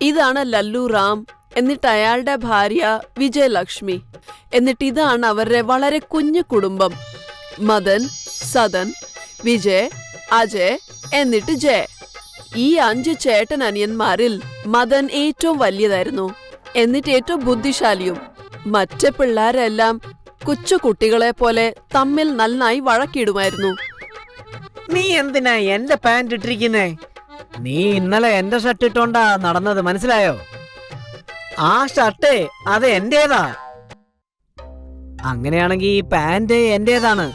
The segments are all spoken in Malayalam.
ഇതാണ് ലല്ലു റാം, എന്നിട്ട് അയാളുടെ ഭാര്യ വിജയലക്ഷ്മി. എന്നിട്ട് ഇതാണ് അവരുടെ വളരെ കുഞ്ഞു കുടുംബം: മദൻ, സദൻ, വിജയ്, അജയ്, എന്നിട്ട് ജയ്. ഈ 5 ചേട്ടൻ അനിയന്മാരിൽ മദൻ ഏറ്റവും വലിയതായിരുന്നു, എന്നിട്ട് ഏറ്റവും ബുദ്ധിശാലിയും. മറ്റു പിള്ളേരെല്ലാം കൊച്ചു കുട്ടികളെ പോലെ തമ്മിൽ നന്നായി വഴക്കിടുമായിരുന്നു. നീ എന്തിനാ എന്റെ പാന്റ് ഇട്ടിരിക്കുന്നേ? നീ ഇന്നലെ എന്റെ ഷർട്ട് ഇട്ടോണ്ടാ നടന്നത്, മനസ്സിലായോ? ആ ഷർട്ട് അത് എന്റേതാ. അങ്ങനെയാണെങ്കിൽ ഈ പാന്റ് എന്റേതാണ്.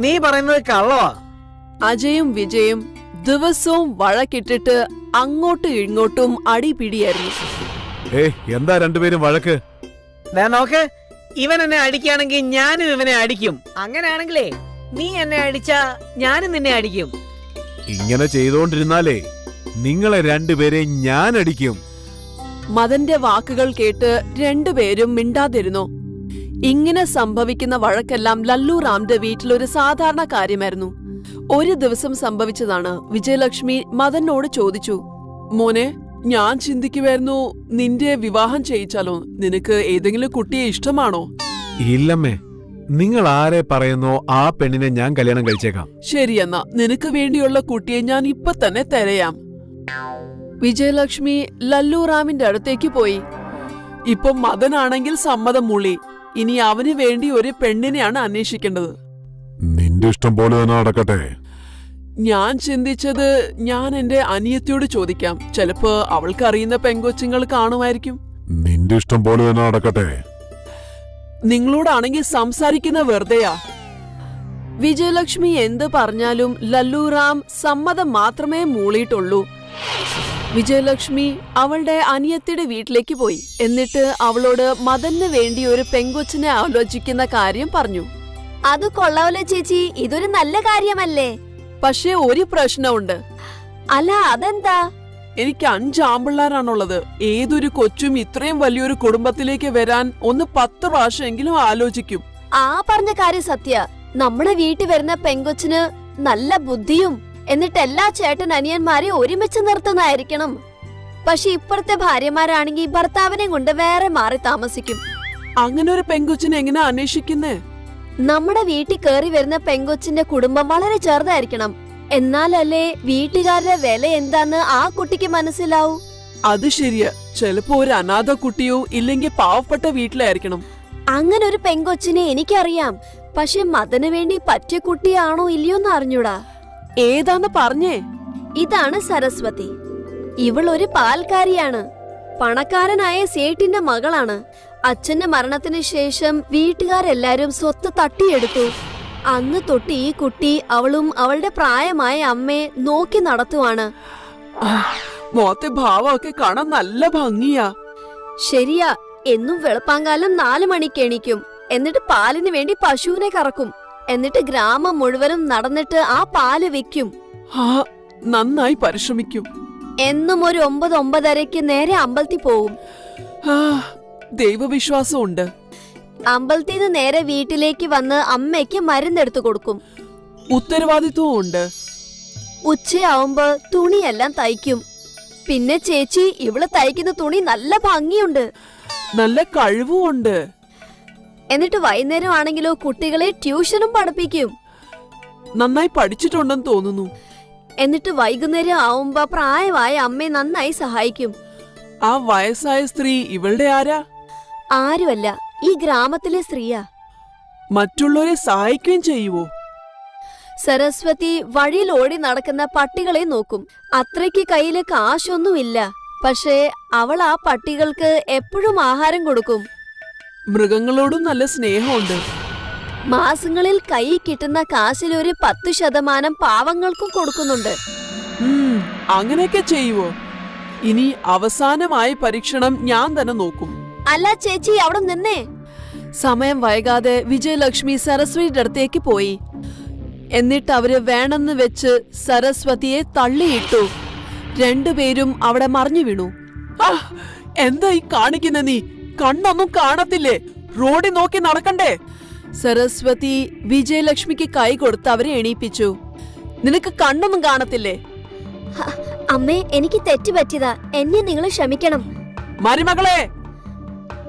നീ പറയുന്നത് കള്ളവാ. അജയും വിജയും ദിവസവും വഴക്കിട്ടിട്ട് അങ്ങോട്ടും ഇങ്ങോട്ടും അടിപിടിയായിരുന്നു. എന്താ രണ്ടുപേരും വഴക്ക്? നോക്ക്, ഇവൻ എന്നെ അടിക്കുകയാണെങ്കിൽ ഞാനും ഇവനെ അടിക്കും. അങ്ങനെയാണെങ്കിലേ നീ എന്നെ അടിച്ചാ ഞാനും നിന്നെ അടിക്കും. ഇങ്ങനെ ചെയ്തോണ്ടിരുന്നാലേ നിങ്ങളെ രണ്ടുപേരെയും ഞാൻ അടിക്കും. മദന്റെ വാക്കുകൾ കേട്ട് രണ്ടുപേരും മിണ്ടാതിരുന്നു. ഇങ്ങനെ സംഭവിക്കുന്ന വഴക്കെല്ലാം ലല്ലു റാമിന്റെ വീട്ടിലൊരു സാധാരണ കാര്യമായിരുന്നു. ഒരു ദിവസം സംഭവിച്ചതാണ്. വിജയലക്ഷ്മി മദനോട് ചോദിച്ചു, മോനെ, ഞാൻ ചിന്തിക്കുമായിരുന്നു നിന്റെ വിവാഹം ചെയ്യിച്ചാലോ? നിനക്ക് ഏതെങ്കിലും കുട്ടിയെ ഇഷ്ടമാണോ? ഇല്ലമ്മേ, നിങ്ങൾ ആരെ പറയുന്നോ ആ പെണ്ണിനെ ഞാൻ കല്യാണം കഴിച്ചേക്കാം. ശരിയെന്നാ, നിനക്ക് വേണ്ടിയുള്ള കുട്ടിയെ ഞാൻ ഇപ്പൊ തന്നെ തിരയാം. വിജയലക്ഷ്മി ലല്ലു റാമിന്റെ അടുത്തേക്ക് പോയി. ഇപ്പൊ മദനാണെങ്കിൽ സമ്മതം മൂളി. ഇനി അവന് വേണ്ടി ഒരു പെണ്ണിനെയാണ് അന്വേഷിക്കേണ്ടത്. നിന്റെ ഇഷ്ടം പോലെ തന്നെ നടക്കട്ടെ. ഞാൻ ചിന്തിച്ചത് ഞാൻ എന്റെ അനിയത്തിയോട് ചോദിക്കാം. ചിലപ്പോ അവൾക്ക് അറിയുന്ന പെങ്കൊച്ചുങ്ങൾ കാണുമായിരിക്കും. നിന്റെ ഇഷ്ടം പോലെ തന്നെ നടക്കട്ടെ. നിങ്ങളോടാണെങ്കിൽ സംസാരിക്കുന്ന വെറുതെയാ. വിജയലക്ഷ്മി എന്ത് പറഞ്ഞാലും ലല്ലു റാം സമ്മതം മാത്രമേ മൂളിയിട്ടുള്ളൂ. വിജയലക്ഷ്മി അവളുടെ അനിയത്തിയുടെ വീട്ടിലേക്ക് പോയി. എന്നിട്ട് അവളോട് മദന് വേണ്ടി ഒരു പെങ്കൊച്ചിനെ ആലോചിക്കുന്ന കാര്യം പറഞ്ഞു. അത് കൊള്ളാവല്ലോ ചേച്ചി, ഇതൊരു നല്ല കാര്യമല്ലേ? പക്ഷേ ഒരു പ്രശ്നമുണ്ട്. അല്ല, അതെന്താ? എനിക്ക് 5 ആമ്പിള്ളാരാണുള്ളത്. ഏതൊരു കൊച്ചും ഇത്രയും വലിയൊരു കുടുംബത്തിലേക്ക് വരാൻ ഒന്ന് 10 പ്രാവശ്യമെങ്കിലും ആലോചിക്കും. ആ പറഞ്ഞ കാര്യം സത്യ. നമ്മുടെ വീട്ടിൽ വരുന്ന പെങ്കൊച്ചിന് നല്ല ബുദ്ധിയും എന്നിട്ട് എല്ലാ ചേട്ടൻ അനിയന്മാരെ ഒരുമിച്ച് നിർത്തുന്നതായിരിക്കണം. പക്ഷെ ഇപ്പോഴത്തെ ഭാര്യമാരാണെങ്കിൽ ഭർത്താവിനെ കൊണ്ട് വേറെ മാറി താമസിക്കും. അങ്ങനെ ഒരു പെങ്കൊച്ചിനെ എങ്ങനെ അന്വേഷിക്കുന്നേ? നമ്മുടെ വീട്ടിൽ കയറി വരുന്ന പെങ്കൊച്ചിന്റെ കുടുംബം വളരെ ചെറുതായിരിക്കണം. എന്നാലല്ലേ വീട്ടുകാരുടെ വില എന്താന്ന് ആ കുട്ടിക്ക് മനസ്സിലാവൂ. അത് ശരിയാ. ചിലപ്പോ ഒരു അനാഥ കുട്ടിയോ ഇല്ലെങ്കിൽ പാവപ്പെട്ട വീട്ടിലായിരിക്കണം. അങ്ങനെ ഒരു പെങ്കൊച്ചിനെ എനിക്കറിയാം. പക്ഷെ മദന് വേണ്ടി പറ്റിയ കുട്ടിയാണോ ഇല്ലയോന്ന് അറിഞ്ഞൂടാ. ഏതാന്ന് പറഞ്ഞേ? ഇതാണ് സരസ്വതി. ഇവൾ ഒരു പാൽക്കാരിയാണ്. പണക്കാരനായ സേട്ടിന്റെ മകളാണ്. അച്ഛന്റെ മരണത്തിന് ശേഷം വീട്ടുകാരെല്ലാരും സ്വത്ത് തട്ടിയെടുത്തു. അന്ന് തൊട്ട് ഈ കുട്ടി അവളും അവളുടെ പ്രായമായ അമ്മയെ നോക്കി നടത്തുവാണ്. മോത്തെ ഭാവമൊക്കെ കാണാൻ നല്ല ഭംഗിയാ. ശരിയാ. എന്നും വെളുപ്പാങ്കാലം 4 മണിക്ക് എണീക്കും. എന്നിട്ട് പാലിന് വേണ്ടി പശുവിനെ കറക്കും. എന്നിട്ട് ഗ്രാമം മുഴുവനും നടന്നിട്ട് ആ പാല് വിൽക്കും. നന്നായി പരിശ്രമിക്കും. എന്നും ഒരു 9-9:30 നേരെ അമ്പലത്തിൽ പോവും. ദൈവവിശ്വാസം ഉണ്ട്. അമ്പലത്തിൽ നിന്ന് നേരെ വീട്ടിലേക്ക് വന്ന് അമ്മയ്ക്ക് മരുന്നെടുത്തു കൊടുക്കും. ഉത്തരവാദിത്വവും ഉണ്ട്. ഉച്ചയാവുമ്പോ തുണിയെല്ലാം തയ്ക്കും. പിന്നെ ചേച്ചി, ഇവള് തയ്ക്കുന്ന തുണി നല്ല ഭംഗിയുണ്ട്, നല്ല കഴിവും ഉണ്ട്. എന്നിട്ട് വൈകുന്നേരം ആണെങ്കിലോ കുട്ടികളെ ട്യൂഷനും പഠിപ്പിക്കും. നന്നായി പഠിച്ചിട്ടുണ്ടെന്ന് തോന്നുന്നു. എന്നിട്ട് വൈകുന്നേരം ആവുമ്പോ പ്രായമായ അമ്മയെ നന്നായി സഹായിക്കും. ആ വയസ്സായ സ്ത്രീ ഇവളുടെ ആരാ? ആരുമല്ല, ഈ ഗ്രാമത്തിലെ സ്ത്രീയാ. മറ്റുള്ളവരെ സഹായിക്കുകയും ചെയ്യുവോ? സരസ്വതി വഴിയിൽ ഓടി നടക്കുന്ന പട്ടികളെ നോക്കും. അത്രയ്ക്ക് കയ്യില് കാശൊന്നുമില്ല. പക്ഷേ അവൾ ആ പട്ടികൾക്ക് എപ്പോഴും ആഹാരം കൊടുക്കും. മൃഗങ്ങളോടും നല്ല സ്നേഹമുണ്ട്. മാസങ്ങളിൽ കൈ കിട്ടുന്ന കാശിൽ ഒരു 10% പാവങ്ങൾക്കും കൊടുക്കുന്നുണ്ട്. അങ്ങനെയൊക്കെ ചെയ്യുവോ? ഇനി അവസാനമായ പരീക്ഷണം ഞാൻ തന്നെ നോക്കും. അല്ല ചേച്ചി, അവിടെ നിന്നേ. സമയം വൈകാതെ വിജയലക്ഷ്മി സരസ്വതിയുടെ അടുത്തേക്ക് പോയി. എന്നിട്ട് അവര് വേണമെന്ന് വെച്ച് സരസ്വതിയെ തള്ളിയിട്ടു. രണ്ടുപേരും അവിടെ മറിഞ്ഞു വീണു. എന്താ ഈ കാണിക്കുന്ന നീ? കണ്ണൊന്നും കാണത്തില്ലേ? റോഡിൽ നോക്കി നടക്കണ്ടേ? അമ്മേ, എനിക്ക് തെറ്റുപറ്റിയതാ. എന്നെ നിങ്ങൾ ക്ഷമിക്കണം. മരുമകളെ,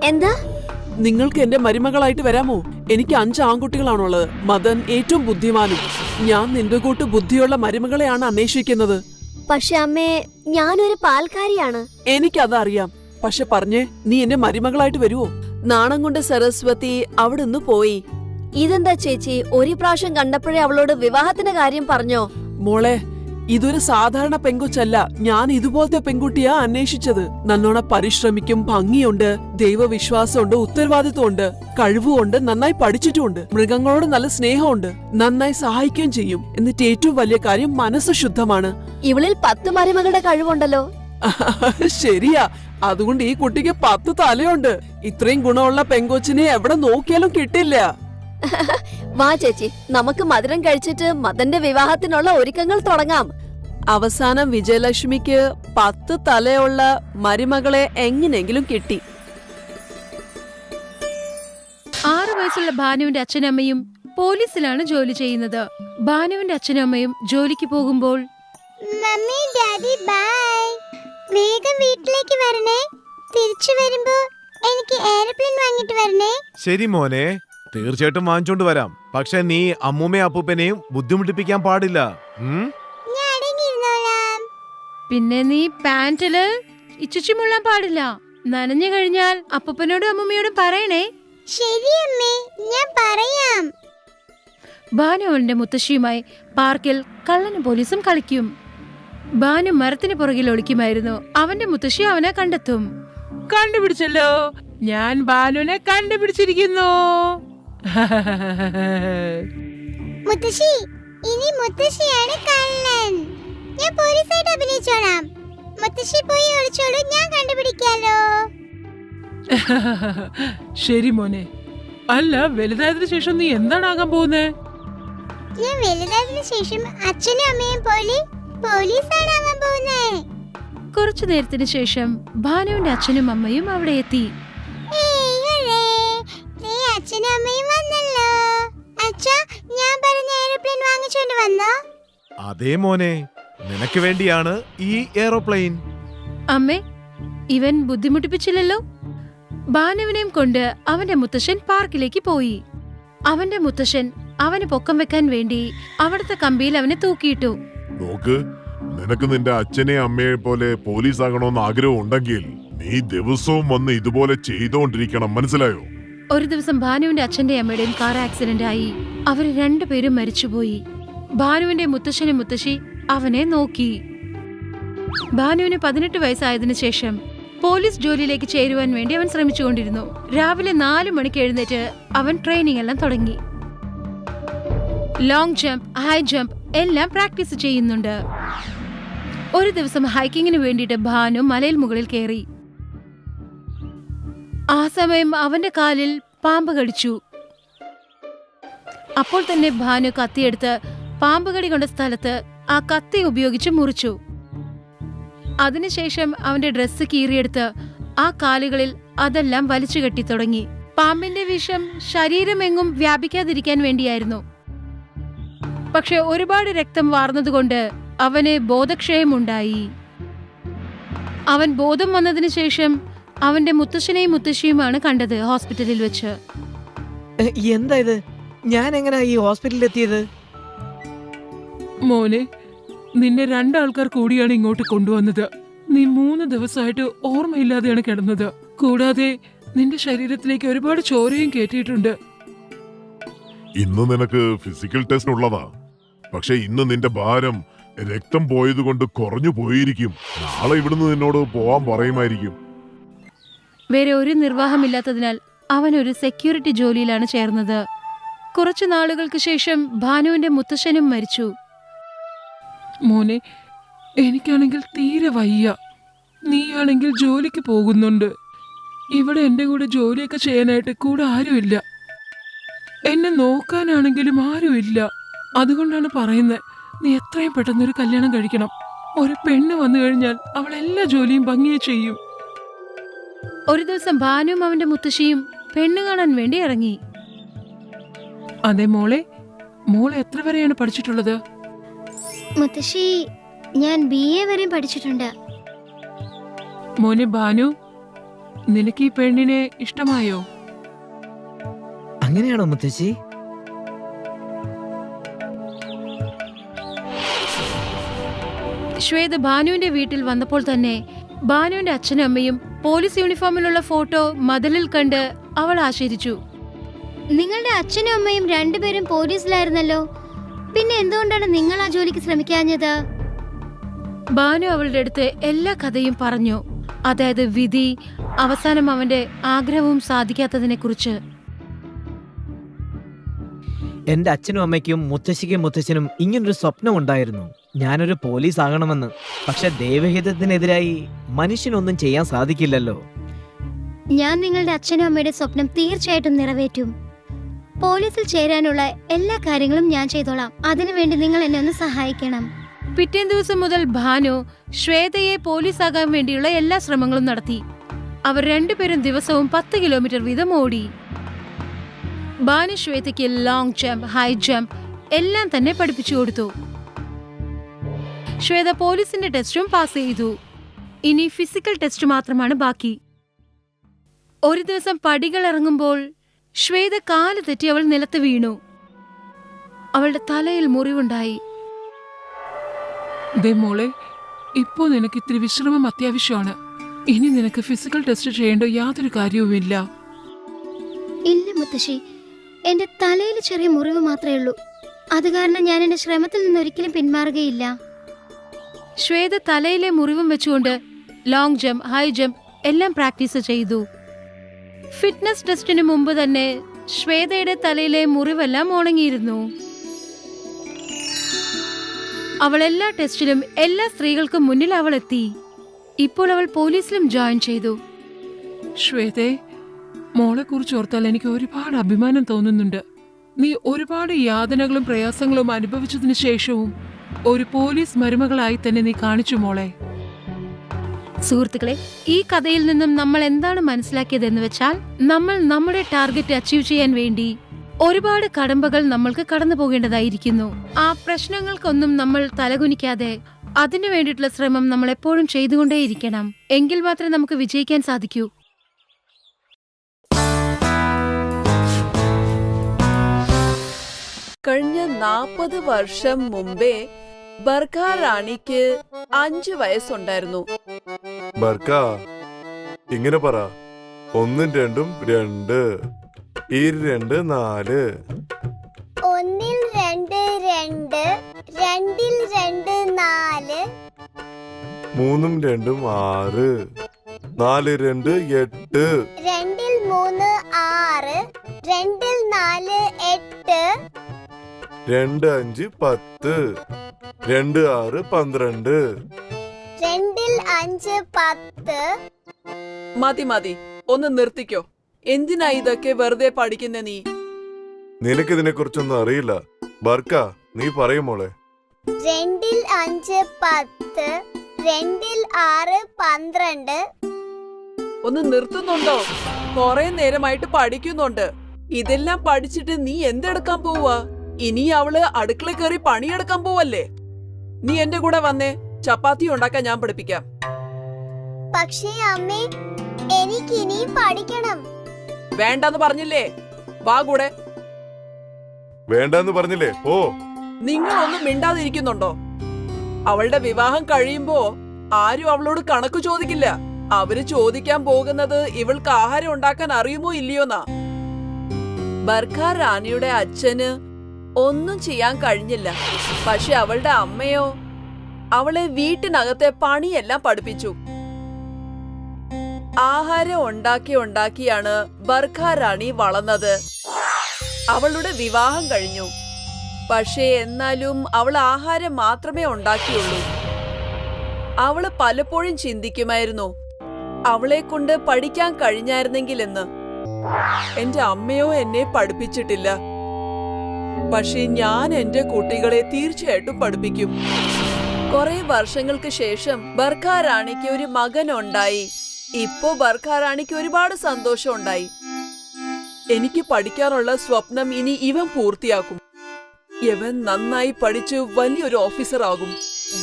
എന്താ? നിങ്ങൾക്ക് എന്റെ മരുമകളായിട്ട് വരാമോ? എനിക്ക് 5 ആൺകുട്ടികളാണുള്ളത്. മദൻ ഏറ്റവും ബുദ്ധിമാനും. ഞാൻ നിന്റെ കൂട്ട് ബുദ്ധിയുള്ള മരുമകളെയാണ് അന്വേഷിക്കുന്നത്. പക്ഷെ അമ്മേ, ഞാനൊരു പാൽക്കാരിയാണ്. എനിക്കതറിയാം. പക്ഷെ പറഞ്ഞേ, നീ എന്റെ മരുമകളായിട്ട് വരുവോ? നാണം കൊണ്ട് സരസ്വതി അവിടുന്ന് പോയി. ഇതെന്താ ചേച്ചി, ഒരു പ്രാവശ്യം കണ്ടപ്പോഴേ അവളോട് വിവാഹത്തിന്റെ കാര്യം പറഞ്ഞോ? മോളെ, ഇതൊരു സാധാരണ പെങ്കൊച്ചല്ല. ഞാൻ ഇതുപോലത്തെ പെൺകുട്ടിയാ അന്വേഷിച്ചത്. നല്ലോണം പരിശ്രമിക്കും, ഭംഗിയുണ്ട്, ദൈവവിശ്വാസമുണ്ട്, ഉത്തരവാദിത്വമുണ്ട്, കഴിവുമുണ്ട്, നന്നായി പഠിച്ചിട്ടുമുണ്ട്, മൃഗങ്ങളോട് നല്ല സ്നേഹമുണ്ട്, നന്നായി സഹായിക്കുകയും ചെയ്യും. എന്നിട്ട് ഏറ്റവും വലിയ കാര്യം മനസ്സ് ശുദ്ധമാണ്. ഇവളിൽ 10 മരുമകളുടെ കഴിവുണ്ടല്ലോ. ശരിയാ. അതുകൊണ്ട് ഈ കുട്ടിക്ക് 10 തലയുണ്ട്. ഇത്രയും ഗുണമുള്ള പെങ്കൊച്ചിനെ എവിടെ നോക്കിയാലും കിട്ടില്ല. വാ ചേച്ചി, നമുക്ക് മധുരം കഴിച്ചിട്ട് മദന്റെ വിവാഹത്തിനുള്ള ഒരുക്കങ്ങൾ തുടങ്ങാം. അവസാനം വിജയലക്ഷ്മിക്ക് 10 തലയുള്ള മരുമകളെ എങ്ങനെയെങ്കിലും കിട്ടി. 6 വയസ്സുള്ള ഭാനുവിന്റെ അച്ഛനമ്മയും പോലീസിലാണ് ജോലി ചെയ്യുന്നത്. ഭാനുവിന്റെ അച്ഛനും അമ്മയും ജോലിക്ക് പോകുമ്പോൾ മമ്മി ഡാഡി ബൈ, വേഗം വീട്ടിലേക്ക് വരണേ. തിരിച്ചു വരുമ്പോ എനിക്ക് എയർപ്ലെയിൻ വാങ്ങിട്ട് വരണേ. ശരി മോനെ, തീർച്ചയായിട്ടും വാങ്ങിച്ചോണ്ട് വരാം. പക്ഷെ നീ അമ്മൂമ്മയും അപ്പൂപ്പനെയും ബുദ്ധിമുട്ടിപ്പിക്കാൻ പാടില്ല. ഞാൻ അടങ്ങിയിരുന്നോളാം. പിന്നെ നീ പാന്റില് ഇച്ചുച്ചി മുള്ളാൻ പാടില്ല. നനഞ്ഞു കഴിഞ്ഞാൽ അപ്പൂപ്പനോടും അമ്മൂമ്മയോടും പറയണേ. ശരി അമ്മേ, ഞാൻ പറയാം. ഭാനു അവന്റെ മുത്തശ്ശിയുമായി പാർക്കിൽ കള്ളനും പോലീസും കളിക്കും. ഭാനു മരത്തിന് പുറകിൽ ഒളിക്കുമായിരുന്നു. അവന്റെ മുത്തശ്ശി അവനെ കണ്ടെത്തും. കണ്ടുപിടിച്ചല്ലോ, ഞാൻ ബാലുവിനെ കണ്ടുപിടിച്ചിരിക്കുന്നു. മുത്തശ്ശി, ഇനി മുത്തശ്ശിയാണ് കള്ളൻ. ഞാൻ പോലീസായിട്ട് അഭിനയിച്ചോളാം. മുത്തശ്ശി പോയി ഒളിച്ചോളൂ, ഞാൻ കണ്ടുപിടിക്കാലോ. ശരി മോനെ. അല്ല, വലുതായതിനു ശേഷം നീ എന്താണാകാൻ പോകുന്നേ? ഞാൻ വലുതായതിനു ശേഷം അച്ഛനും അമ്മയും പോലെ പോലീസാണ് ആവാൻ പോകുന്നേ. കുറച്ചു നേരത്തിന് ശേഷം ഭാനുവിന്റെ അച്ഛനും അമ്മയും അവിടെ എത്തി. ഏയ് ഹുറേ, ദേ അച്ഛനും അമ്മയും വന്നല്ലോ. അച്ഛാ, ഞാൻ പറഞ്ഞ എയർപ്ലെയിൻ വാങ്ങിച്ചോണ്ട് വന്നോ? അതേ മോനെ, നിനക്ക് വേണ്ടിയാണ് ഈ എയറോപ്ലെയിൻ. അമ്മേ, ഇവൻ ബുദ്ധിമുട്ടിപ്പിച്ചില്ലല്ലോ. ഭാനുവിനെയും കൊണ്ട് അവന്റെ മുത്തശ്ശൻ പാർക്കിലേക്ക് പോയി. അവന്റെ മുത്തശ്ശൻ അവന് പൊക്കം വെക്കാൻ വേണ്ടി അവിടുത്തെ കമ്പിയിൽ അവനെ തൂക്കിയിട്ടു. നോക്ക്, നിനക്ക് നിന്റെ അച്ഛനെ അമ്മയെ പോലെ പോലീസ് ആകണമെന്ന് ആഗ്രഹം ഉണ്ടെങ്കിൽ നീ ദിവസവും വന്ന് ഇതുപോലെ ചെയ്തോണ്ടിരിക്കണം, മനസ്സിലായോ? ഒരു ദിവസം ഭാനുവിന്റെ അച്ഛന്റെ അമ്മയുടെയും കാർ ആക്സിഡന്റ് ആയി. അവർ രണ്ടുപേരും മരിച്ചുപോയി. ഭാനുവിന്റെ മുത്തശ്ശനും മുത്തശ്ശി അവനെ നോക്കി. ഭാനുവിന് 18 വയസ്സായതിനു ശേഷം പോലീസ് ജോലിയിലേക്ക് ചേരുവാൻ വേണ്ടി അവൻ ശ്രമിച്ചുകൊണ്ടിരുന്നു. രാവിലെ 4 മണിക്ക് എഴുന്നേറ്റ് അവൻ ട്രെയിനിങ് എല്ലാം തുടങ്ങി. ലോങ് ജമ്പ്, ഹൈ ജമ്പ് എല്ലാം പ്രാക്ടീസ് ചെയ്യുന്നുണ്ട്. ഒരു ദിവസം ഹൈക്കിങ്ങിന് വേണ്ടിയിട്ട് ഭാനു മലയിൽ മുകളിൽ കയറി. ആ സമയം അവന്റെ കാലിൽ പാമ്പ് കടിച്ചു. അപ്പോൾ തന്നെ ഭാനു കത്തിയെടുത്ത് പാമ്പ് കടി കൊണ്ട സ്ഥലത്ത് ആ കത്തി ഉപയോഗിച്ച് മുറിച്ചു. അതിനുശേഷം അവന്റെ ഡ്രസ്സ് കീറിയെടുത്ത് ആ കാലുകളിൽ അതെല്ലാം വലിച്ചു കെട്ടി തുടങ്ങി. പാമ്പിന്റെ വിഷം ശരീരമെങ്ങും വ്യാപിക്കാതിരിക്കാൻ വേണ്ടിയായിരുന്നു. പക്ഷെ ഒരുപാട് രക്തം വാർന്നതുകൊണ്ട് അവന് ബോധക്ഷയമുണ്ടായി. അവൻ ബോധം വന്നതിന് ശേഷം അവന്റെ മുത്തശ്ശനെയും മുത്തശ്ശിയുമാണ് കണ്ടത് ഹോസ്പിറ്റലിൽ വെച്ച്. എന്താ ഇത്? ഞാൻ എങ്ങനെയാ ഈ ഹോസ്പിറ്റലിൽ എത്തിയത്? മോനെ, നിന്നെ 2 ആൾക്കാർ കൂടിയാണ് ഇങ്ങോട്ട് കൊണ്ടുവന്നത്. നീ 3 ദിവസമായിട്ട് ഓർമ്മയില്ലാതെയാണ് കിടന്നത്. കൂടാതെ നിന്റെ ശരീരത്തിലേക്ക് ഒരുപാട് ചോരയും കയറ്റിയിട്ടുണ്ട്. ഇന്ന് നിനക്ക് ഫിസിക്കൽ ടെസ്റ്റ് ഉള്ളതാ. പക്ഷെ ഇന്ന് നിന്റെ ഭാരം രക്തം പോയതുകൊണ്ട് കുറഞ്ഞു പോയിരിക്കും. നാളെ ഇവിടുന്ന് നിന്നോട് പോവാൻ പറയുമായിരിക്കും. വേറെ ഒരു നിർവാഹമില്ലാത്തതിനാൽ അവൻ ഒരു സെക്യൂരിറ്റി ജോലിയിലാണ് ചേർന്നത്. കുറച്ചു നാളുകൾക്ക് ശേഷം ഭാനുവിന്റെ മുത്തശ്ശനും മരിച്ചു. മോനെ, എനിക്കാണെങ്കിൽ തീരെ വയ്യ. നീയാണെങ്കിൽ ജോലിക്ക് പോകുന്നുണ്ട്. ഇവിടെ എന്റെ കൂടെ ജോലിയൊക്കെ ചെയ്യാനായിട്ട് കൂടെ ആരുമില്ല. എന്നെ നോക്കാനാണെങ്കിലും ആരുമില്ല. അതുകൊണ്ടാണ് പറയുന്നത്, നീ എത്രയും പെട്ടെന്നൊരു കല്യാണം കഴിക്കണം. ഒരു പെണ്ണ് വന്നു കഴിഞ്ഞാൽ അവൾ എല്ലാ ജോലിയും ഭംഗിയെ ചെയ്യും. ഒരു ദിവസം ഭാനുവും അവന്റെ മുത്തശ്ശിയും പെണ്ണ് കാണാൻ വേണ്ടി ഇറങ്ങി. അതെ മോളെ, മോളെ എത്ര വരെയാണ് പഠിച്ചിട്ടുള്ളത്? മുത്തശ്ശി, ഞാൻ BA വരെ പഠിച്ചിട്ടുണ്ട്. മോനെ ഭാനു, നിനക്ക് ഈ പെണ്ണിനെ ഇഷ്ടമായോ? അങ്ങനെയാണോ മുത്തശ്ശി? ശ്വേത ഭാനുവിന്റെ വീട്ടിൽ വന്നപ്പോൾ തന്നെ ഭാനുവിന്റെ അച്ഛനും അമ്മയും പോലീസ് യൂണിഫോമിലുള്ള ഫോട്ടോ മതിലിൽ കണ്ട് അവൾ ആശ്ചര്യച്ചു. നിങ്ങളുടെ അച്ഛനും അമ്മയും രണ്ടുപേരും പോലീസിലായിരുന്നല്ലോ, പിന്നെ എന്തുകൊണ്ടാണ് നിങ്ങൾ ആ ജോലിക്ക് ശ്രമിക്കാഞ്ഞത്? ഭാനു അവളുടെ അടുത്ത് എല്ലാ കഥയും പറഞ്ഞു. അതായത് വിധി, അവസാനം അവന്റെ ആഗ്രഹവും സാധിക്കാത്തതിനെ കുറിച്ച്. എന്റെ അച്ഛനും അമ്മയ്ക്കും മുത്തശ്ശിക്കും മുത്തശ്ശനും ഇങ്ങനൊരു സ്വപ്നം ഉണ്ടായിരുന്നു, ഞാനൊരു പോലീസ് ആകണമെന്ന്. പക്ഷെ ദൈവഹിതത്തിനെതിരായി മനുഷ്യനൊന്നും ചെയ്യാൻ സാധിക്കില്ലല്ലോ. ഞാൻ നിങ്ങളുടെ അച്ഛനും അമ്മയുടെ സ്വപ്നം തീർച്ചയായിട്ടും നിറവേറ്റും. പോലീസിൽ ചേരാനുള്ള എല്ലാ കാര്യങ്ങളും ഞാൻ ചെയ്തോളാം. അതിനുവേണ്ടി നിങ്ങൾ എന്നെ ഒന്ന് സഹായിക്കണം. പിറ്റേ ദിവസം മുതൽ ഭാനു ശ്വേതയെ പോലീസാകാൻ വേണ്ടിയുള്ള എല്ലാ ശ്രമങ്ങളും നടത്തി. അവർ രണ്ടുപേരും ദിവസവും 10 കിലോമീറ്റർ വീതം ഓടി. ഭാനു ശ്വേതയ്ക്ക് ലോങ് ജമ്പ്, ഹൈ ജമ്പ് എല്ലാം തന്നെ പഠിപ്പിച്ചു കൊടുത്തു. ശ്വേത പോലീസിന്റെ ടെസ്റ്റും പാസ് ചെയ്തു. ഇനി ഫിസിക്കൽ ടെസ്റ്റ് മാത്രമാണ് ബാക്കി. ഒരു ദിവസം പടികൾ ഇറങ്ങുമ്പോൾ ശ്വേത കാല് തെറ്റി അവൾ നിലത്ത് വീണു. അവളുടെ തലയിൽ മുറിവുണ്ടായി. ദേ മോളെ, ഇപ്പോ നിനക്ക് ഇത്തിരി വിശ്രമം അത്യാവശ്യമാണ്. ഇനി നിനക്ക് ഫിസിക്കൽ ടെസ്റ്റ് ചെയ്യേണ്ട യാതൊരു കാര്യവുമില്ല. ഇല്ല മുത്തശ്ശി, എന്റെ തലയിൽ ചെറിയ മുറിവ് മാത്രമേ ഉള്ളൂ. അത് കാരണം ഞാൻ എന്റെ ശ്രമത്തിൽ നിന്ന് ഒരിക്കലും പിന്മാറുകയില്ല. ശ്വേത തലയിലെ മുറിവും വെച്ചുകൊണ്ട് ലോങ് ജമ്പ്, ഹൈ ജമ്പ് എല്ലാം പ്രാക്ടീസ് ചെയ്തു. ഫിറ്റ്നസ് ടെസ്റ്റിന് മുമ്പ് തന്നെ ശ്വേതയുടെ തലയിലെ മുറിവെല്ലാം ഉണങ്ങിയിരുന്നു. അവൾ എല്ലാ ടെസ്റ്റിലും എല്ലാ സ്ത്രീകൾക്കും മുന്നിൽ അവൾ എത്തി. ഇപ്പോൾ അവൾ പോലീസിലും ജോയിൻ ചെയ്തു. ശ്വേതേ, മോളെ കുറിച്ച് ഓർത്താൽ എനിക്ക് ഒരുപാട് അഭിമാനം തോന്നുന്നുണ്ട്. നീ ഒരുപാട് യാതനകളും പ്രയാസങ്ങളും അനുഭവിച്ചതിന് ശേഷവും ഒരു പോലീസ് മരുമകളായി തന്നെ നീ കാണിച്ചു മോളെ. സുഹൃത്തുക്കളെ, ഈ കഥയിൽ നിന്നും നമ്മൾ എന്താണ് മനസ്സിലാക്കിയതെന്ന് വെച്ചാൽ, നമ്മൾ നമ്മുടെ ടാർഗറ്റ് അച്ചീവ് ചെയ്യാൻ വേണ്ടി ഒരുപാട് കടമ്പകൾ നമ്മൾക്ക് കടന്നു പോകേണ്ടതായിരിക്കുന്നു. ആ പ്രശ്നങ്ങൾക്കൊന്നും നമ്മൾ തലകുനിക്കാതെ അതിനു വേണ്ടിയിട്ടുള്ള ശ്രമം നമ്മൾ എപ്പോഴും ചെയ്തുകൊണ്ടേയിരിക്കണം. എങ്കിൽ മാത്രമേ നമുക്ക് വിജയിക്കാൻ സാധിക്കൂ. കഴിഞ്ഞ 40 വർഷം മുമ്പേ ബർഖ റാണിക്ക് 5 വയസ്സുണ്ടായിരുന്നു. ബർക്ക, ഇങ്ങനെ പറ. 1 2 2, 2 4. 1 2 2, 2 2 4, 3 2 6, 4 2 8, 2 3 6, 2 4 8, 2 5 10, 2 6 12. 2 5 10. മതി, ഒന്ന് നിർത്തിക്കോ. എന്തിനാ ഇതൊക്കെ വെറുതെ പഠിക്കുന്ന നീ? നിനക്കിതിനെ കുറിച്ചൊന്നും അറിയില്ല. ബർക്ക, നീ പറയും മോളെ. 2 5 10, 2 6 12. ഒന്ന് നിർത്തുന്നുണ്ടോ? കൊറേ നേരമായിട്ട് പഠിക്കുന്നുണ്ട്. ഇതെല്ലാം പഠിച്ചിട്ട് നീ എന്തെടുക്കാൻ പോവാ? ഇനി അവള് അടുക്കള കയറി പണിയെടുക്കാൻ പോവല്ലേ? നീ എന്റെ കൂടെ വന്നേ, ചപ്പാത്തി ഉണ്ടാക്കാൻ ഞാൻ പഠിപ്പിക്കാം. പക്ഷേ അമ്മേ, എനിക്ക് ഇനിയും പഠിക്കണം. വേണ്ടെന്ന് പറഞ്ഞില്ലേ? വാ കൂടെ. വേണ്ടെന്ന് പറഞ്ഞില്ലേ? ഓ, നിങ്ങളൊന്നും മിണ്ടാതിരിക്കുന്നുണ്ടോ? അവളുടെ വിവാഹം കഴിയുമ്പോ ആരും അവളോട് കണക്ക് ചോദിക്കില്ല. അവര് ചോദിക്കാൻ പോകുന്നത് ഇവൾക്ക് ആഹാരം ഉണ്ടാക്കാൻ അറിയുമോ ഇല്ലയോന്നാ. ബർഖ റാണിയുടെ അച്ഛന് ഒന്നും ചെയ്യാൻ കഴിഞ്ഞില്ല. പക്ഷെ അവളുടെ അമ്മയോ അവളെ വീട്ടിനകത്തെ പണിയെല്ലാം പഠിപ്പിച്ചു. ആഹാരം ഉണ്ടാക്കിയാണ് ബർഖ റാണി വളർന്നത്. അവളുടെ വിവാഹം കഴിഞ്ഞു. പക്ഷേ എന്നാലും അവൾ ആഹാരം മാത്രമേ ഉണ്ടാക്കിയുള്ളൂ. അവള് പലപ്പോഴും ചിന്തിക്കുമായിരുന്നു, അവളെ കൊണ്ട് പഠിക്കാൻ കഴിഞ്ഞായിരുന്നെങ്കിലെന്ന്. എന്റെ അമ്മയോ എന്നെ പഠിപ്പിച്ചിട്ടില്ല, പക്ഷെ ഞാൻ എന്റെ കുട്ടികളെ തീർച്ചയായിട്ടും പഠിപ്പിക്കും. കുറെ വർഷങ്ങൾക്ക് ശേഷം ബർഖ റാണിക്ക് ഒരു മകൻ ഉണ്ടായി. ഇപ്പോ ബർഖ റാണിക്ക് ഒരുപാട് സന്തോഷം ഉണ്ടായി. എനിക്ക് പഠിക്കാനുള്ള സ്വപ്നം ഇനി ഇവൻ പൂർത്തിയാക്കും. ഇവൻ നന്നായി പഠിച്ചു വലിയൊരു ഓഫീസർ ആകും.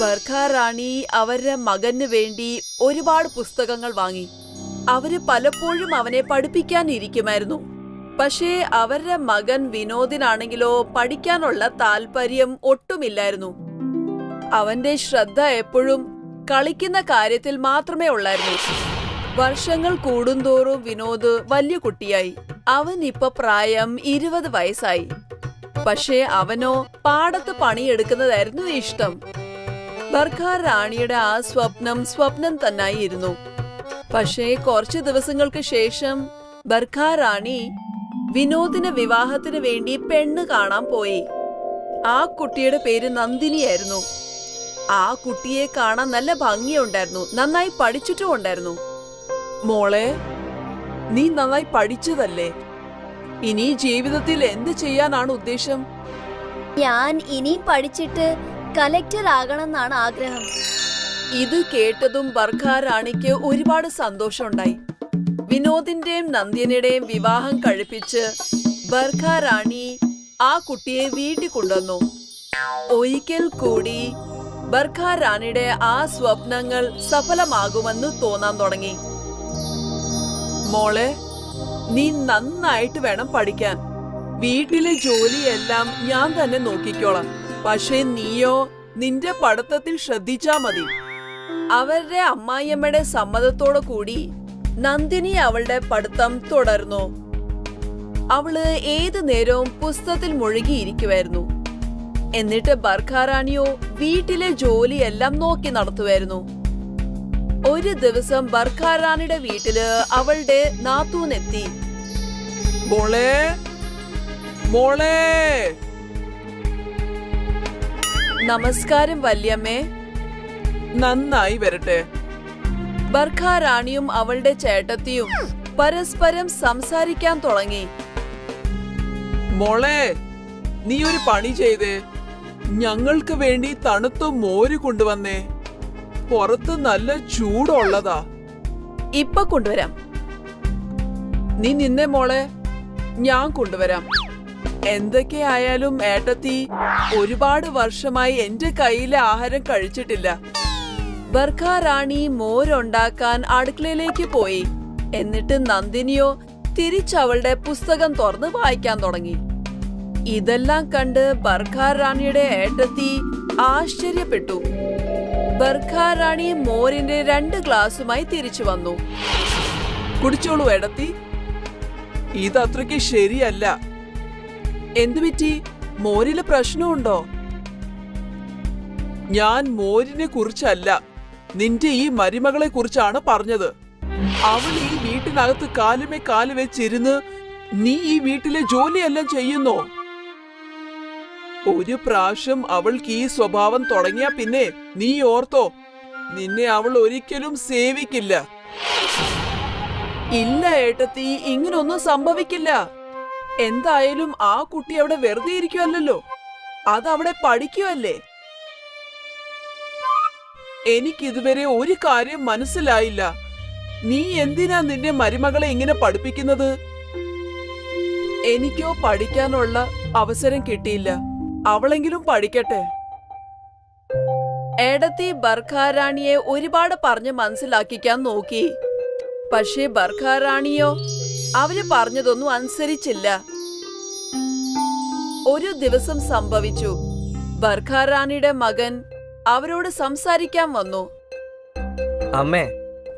ബർഖ റാണി അവരുടെ മകന് വേണ്ടി ഒരുപാട് പുസ്തകങ്ങൾ വാങ്ങി. അവര് പലപ്പോഴും അവനെ പഠിപ്പിക്കാനിരിക്കുമായിരുന്നു. പക്ഷേ അവരുടെ മകൻ വിനോദിനാണെങ്കിലോ പഠിക്കാനുള്ള താല്പര്യം ഒട്ടുമില്ലായിരുന്നു. അവന്റെ ശ്രദ്ധ എപ്പോഴും കളിക്കുന്ന കാര്യത്തിൽ മാത്രമേ ഉള്ളായിരുന്നു. വർഷങ്ങൾ കൂടുന്തോറും വിനോദ് വലിയ കുട്ടിയായി. അവൻ ഇപ്പൊ പ്രായം 20 വയസ്സായി. പക്ഷേ അവനോ പാടത്ത് പണിയെടുക്കുന്നതായിരുന്നു ഇഷ്ടം. ബർഖ റാണിയുടെ ആ സ്വപ്നം തന്നെയായിരുന്നു. പക്ഷേ കുറച്ചു ദിവസങ്ങൾക്ക് ശേഷം ബർഖ റാണി വിനോദിന് വിവാഹത്തിന് വേണ്ടി പെണ്ണ് കാണാൻ പോയി. ആ കുട്ടിയുടെ പേര് നന്ദിനിയായിരുന്നു. ആ കുട്ടിയെ കാണാൻ നല്ല ഭംഗിയുണ്ടായിരുന്നു, നന്നായി പഠിച്ചിട്ടും ഉണ്ടായിരുന്നു. മോളെ, നീ നന്നായി പഠിച്ചതല്ലേ? ഇനി ജീവിതത്തിൽ എന്ത് ചെയ്യാനാണ് ഉദ്ദേശം? ഞാൻ ഇനിയും പഠിച്ചിട്ട് കലക്ടർ ആകണമെന്നാണ് ആഗ്രഹം. ഇത് കേട്ടതും ബർഖ റാണിക്ക് ഒരുപാട് സന്തോഷമുണ്ടായി. വിനോദിന്റെയും നന്ദിനിയുടെയും വിവാഹം കഴിപ്പിച്ച് ബർഖ റാണി ആ കുട്ടിയെ വീട്ടിൽ കൊണ്ടുവന്നു. ഒരിക്കൽ കൂടി ബർഖ റാണിയുടെ ആ സ്വപ്നങ്ങൾ സഫലമാകുമെന്ന് തോന്നാൻ തുടങ്ങി. മോളെ, നീ നന്നായിട്ട് വേണം പഠിക്കാൻ. വീട്ടിലെ ജോലിയെല്ലാം ഞാൻ തന്നെ നോക്കിക്കോളാം. പക്ഷേ നീയോ നിന്റെ പഠിത്തത്തിൽ ശ്രദ്ധിച്ചാ മതി. അവരുടെ അമ്മായിയമ്മയുടെ സമ്മതത്തോടു കൂടി നന്ദിനി അവളുടെ പഠിത്തം തുടർന്നു. അവള് ഏതു നേരവും പുസ്തകത്തിൽ മുഴുകിയിരിക്കുമായിരുന്നു. എന്നിട്ട് ബർഖ റാണിയോ വീട്ടിലെ ജോലിയെല്ലാം നോക്കി നടത്തുമായിരുന്നു. ഒരു ദിവസം ബർഖ റാണിയുടെ വീട്ടില് അവളുടെ നാത്തൂനെത്തി. മോളെ, മോളെ. നമസ്കാരം വല്യമ്മേ. നന്നായി വരട്ടെ. ബർഖ റാണിയും അവളുടെ ചേട്ടത്തിയും പരസ്പരം സംസാരിക്കാൻ തുടങ്ങി. മോളെ, നീ ഒരു പണി ചെയ്തേ. ഞങ്ങൾക്ക് വേണ്ടി തണുത്ത മോര് കൊണ്ടുവന്നേ. പുറത്ത് നല്ല ചൂടുള്ളതാ. ഇപ്പൊ കൊണ്ടുവരാം. നീ നിന്നെ മോളെ, ഞാൻ കൊണ്ടുവരാം. എന്തൊക്കെയായാലും ഏട്ടത്തി ഒരുപാട് വർഷമായി എന്റെ കയ്യിലെ ആഹാരം കഴിച്ചിട്ടില്ല. ബർഖ റാണി മോരുണ്ടാക്കാൻ അടുക്കളയിലേക്ക് പോയി. എന്നിട്ട് നന്ദിനിയോ തിരിച്ചവളുടെ പുസ്തകം തുറന്ന് വായിക്കാൻ തുടങ്ങി. ഇതെല്ലാം കണ്ട് ബർഖ റാണിയുടെ ഏട്ടത്തി ആശ്ചര്യപ്പെട്ടു. ബർഖ റാണി മോരിന്റെ 2 ഗ്ലാസുമായി തിരിച്ചു വന്നു. കുടിച്ചോളൂ ഏടത്തി. ഇതത്രയ്ക്ക് ശരിയല്ല. എന്തുപറ്റി? മോരില് പ്രശ്നമുണ്ടോ? ഞാൻ മോരിനെ കുറിച്ചല്ല, നിന്റെ ഈ മരുമകളെ കുറിച്ചാണ് പറഞ്ഞത്. അവൾ ഈ വീട്ടിനകത്ത് കാലുമേ കാല് വെച്ചിരുന്ന് നീ ഈ വീട്ടിലെ ജോലിയെല്ലാം ചെയ്യുന്നോ? ഒരു പ്രാവശ്യം അവൾക്ക് ഈ സ്വഭാവം തുടങ്ങിയ പിന്നെ നീ ഓർത്തോ, നിന്നെ അവൾ ഒരിക്കലും സേവിക്കില്ല. ഇല്ല ഏട്ടത്തി, ഇങ്ങനൊന്നും സംഭവിക്കില്ല. എന്തായാലും ആ കുട്ടി അവിടെ വെറുതെ ഇരിക്കുവല്ലോ, അതവിടെ പഠിക്കുവല്ലേ. എനിക്കിതുവരെ ഒരു കാര്യം മനസ്സിലായില്ല. നീ എന്തിനാ നിന്റെ മരുമകളെ ഇങ്ങനെ പഠിപ്പിക്കുന്നത്? എനിക്കോ പഠിക്കാനുള്ള അവസരം കിട്ടിയില്ല. അവളെങ്കിലും പഠിക്കട്ടെ. ഏടത്തി ബർഖ റാണിയെ ഒരുപാട് പറഞ്ഞ് മനസ്സിലാക്കിക്കാൻ നോക്കി. പക്ഷേ ബർഖ റാണിയോ അവര് പറഞ്ഞതൊന്നും അനുസരിച്ചില്ല. ഒരു ദിവസം സംഭവിച്ചു. ബർഖ റാണിയുടെ മകൻ അവരോട് സംസാരിക്കാൻ വന്നു. അമ്മേ,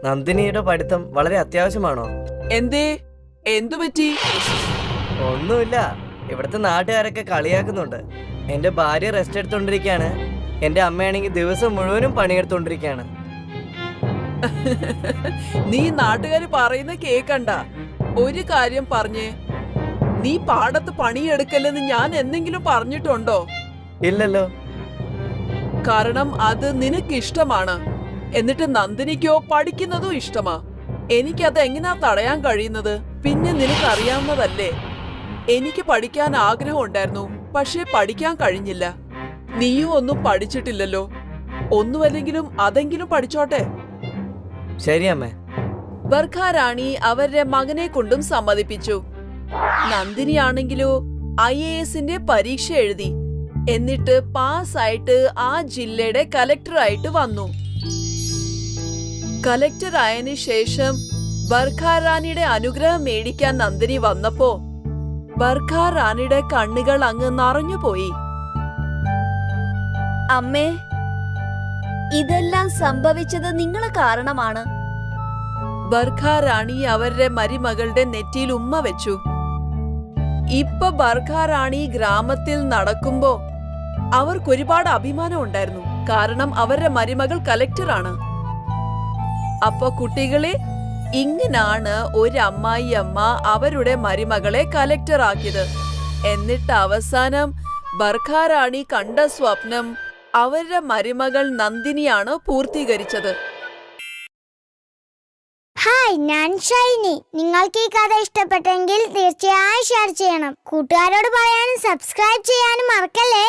നന്ദിനിയുടെ പഠിത്തം വളരെ അത്യാവശ്യമാണോ? എന്തേ? എന്തുപറ്റി? ഒന്നുമില്ല, ഇവിടുത്തെ നാട്ടുകാരൊക്കെ കളിയാക്കുന്നുണ്ട്. എന്റെ ഭാര്യ റെസ്റ്റ് എടുത്തോണ്ടിരിക്കാണ്, എന്റെ അമ്മയാണെങ്കിൽ ദിവസം മുഴുവനും പണിയെടുത്തോണ്ടിരിക്കാണ്. നീ നാട്ടുകാര് പറയുന്ന കേക്കണ്ട. ഒരു കാര്യം പറഞ്ഞേ, നീ പാടത്ത് പണിയെടുക്കല്ലെന്ന് ഞാൻ എന്തെങ്കിലും പറഞ്ഞിട്ടുണ്ടോ? ഇല്ലല്ലോ. കാരണം അത് നിനക്ക് ഇഷ്ടമാണ്. എന്നിട്ട് നന്ദിനിക്കോ പഠിക്കുന്നതും ഇഷ്ടമാ. എനിക്കത് എങ്ങനാ തടയാൻ കഴിയുന്നത്? പിന്നെ നിനക്കറിയാവുന്നതല്ലേ, എനിക്ക് പഠിക്കാൻ ആഗ്രഹം ഉണ്ടായിരുന്നു, പക്ഷേ പഠിക്കാൻ കഴിഞ്ഞില്ല. നീയും ഒന്നും പഠിച്ചിട്ടില്ലല്ലോ. ഒന്നുമല്ലെങ്കിലും അതെങ്കിലും പഠിച്ചോട്ടെ. ശരി അമ്മേ. ബർഖ റാണി അവരുടെ മകനെ കൊണ്ടും സമ്മതിപ്പിച്ചു. നന്ദിനിയാണെങ്കിലോ IAS പരീക്ഷ എഴുതി. എന്നിട്ട് പാസ്സായിട്ട് ആ ജില്ലയുടെ കലക്ടറായിട്ട് വന്നു. കലക്ടർ ആയതിനു ശേഷം ബർഖ റാണിയുടെ അനുഗ്രഹം മേടിക്കാൻ നന്ദിനി വന്നപ്പോ ബർഖ റാണിയുടെ കണ്ണുകൾ അങ്ങ് നിറഞ്ഞുപോയി. അമ്മേ, ഇതെല്ലാം സംഭവിച്ചത് നിങ്ങൾ കാരണമാണ്. ബർഖ റാണി അവരുടെ മരുമകളുടെ നെറ്റിയിൽ ഉമ്മ വെച്ചു. ഇപ്പൊ ബർഖ റാണി ഗ്രാമത്തിൽ നടക്കുമ്പോ അവർക്കൊരുപാട് അഭിമാനം ഉണ്ടായിരുന്നു. കാരണം അവരുടെ മരുമകൾ കലക്ടറാണ്. അപ്പൊ കുട്ടികളെ, ഇങ്ങനാണ് ഒരു അമ്മായിയമ്മ അവരുടെ മരുമകളെ കലക്ടറാക്കിയത്. എന്നിട്ട് അവസാനം ബർഖ റാണി കണ്ട സ്വപ്നം അവരുടെ മരുമകൾ നന്ദിനിയാണ് പൂർത്തീകരിച്ചത്. ഹായ്, ഞാൻ ഷൈനി. നിങ്ങൾക്ക് ഈ കഥ ഇഷ്ടപ്പെട്ടെങ്കിൽ തീർച്ചയായും ഷെയർ ചെയ്യണം. കൂട്ടുകാരോട് പറയാനും സബ്സ്ക്രൈബ് ചെയ്യാനും മറക്കല്ലേ.